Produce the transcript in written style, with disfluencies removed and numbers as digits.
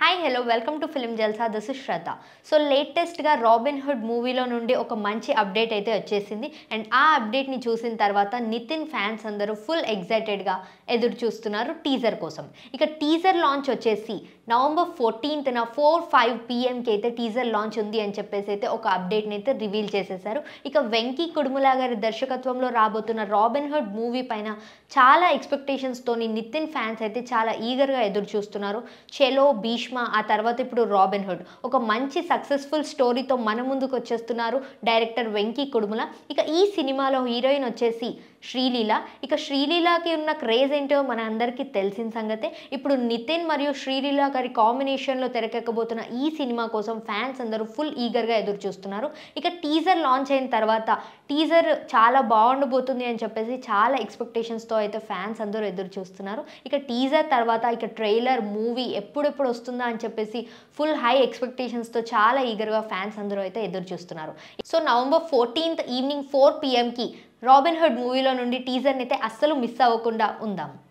Hi hello welcome to film Jalsa this is Shraddha. So లేటెస్ట్గా robin Hood మూవీలో నుండి ఒక మంచి అప్డేట్ అయితే వచ్చేసింది. అండ్ ఆ అప్డేట్ని చూసిన తర్వాత నితిన్ ఫ్యాన్స్ అందరూ ఫుల్ ఎగ్జైటెడ్గా ఎదురు చూస్తున్నారు టీజర్ కోసం. ఇక టీజర్ లాంచ్ వచ్చేసి నవంబర్ 14న 4-5 PMకి అయితే టీజర్ లాంచ్ ఉంది అని చెప్పేసి అయితే ఒక అప్డేట్ని అయితే రివీల్ చేసేసారు. ఇక వెంకీ కుడుములా గారి దర్శకత్వంలో రాబోతున్న రాబిన్ హుడ్ మూవీ పైన చాలా ఎక్స్పెక్టేషన్స్తోని నితిన్ ఫ్యాన్స్ అయితే చాలా ఈగర్గా ఎదురు చూస్తున్నారు. చెలో భీష్మ ఆ తర్వాత ఇప్పుడు రాబిన్ హుడ్ ఒక మంచి సక్సెస్ఫుల్ స్టోరీతో మన ముందుకు వచ్చేస్తున్నారు డైరెక్టర్ వెంకీ కుడుముల. ఇక ఈ సినిమాలో హీరోయిన్ వచ్చేసి శ్రీలీల. ఇక శ్రీలీలకి ఉన్న క్రేజ్ ఏంటో మన అందరికీ తెలిసిన సంగతే. ఇప్పుడు నితిన్ మరియు శ్రీలీల గారి కాంబినేషన్లో తెరకెక్కబోతున్న ఈ సినిమా కోసం ఫ్యాన్స్ అందరూ ఫుల్ ఈగర్గా ఎదురు చూస్తున్నారు. ఇక టీజర్ లాంచ్ అయిన తర్వాత టీజర్ చాలా బాగుండబోతుంది అని చెప్పేసి చాలా ఎక్స్పెక్టేషన్స్తో అయితే ఫ్యాన్స్ అందరూ ఎదురు చూస్తున్నారు. ఇక టీజర్ తర్వాత ఇక ట్రైలర్ మూవీ ఎప్పుడెప్పుడు వస్తుందా అని చెప్పేసి ఫుల్ హై ఎక్స్పెక్టేషన్స్తో చాలా ఈగర్గా ఫ్యాన్స్ అందరూ అయితే ఎదురు చూస్తున్నారు. సో నవంబర్ 14th ఈవినింగ్ 4 PMకి రాబిన్ హుడ్ మూవీలో నుండి టీజర్ని అయితే అస్సలు మిస్ అవ్వకుండా ఉందాం.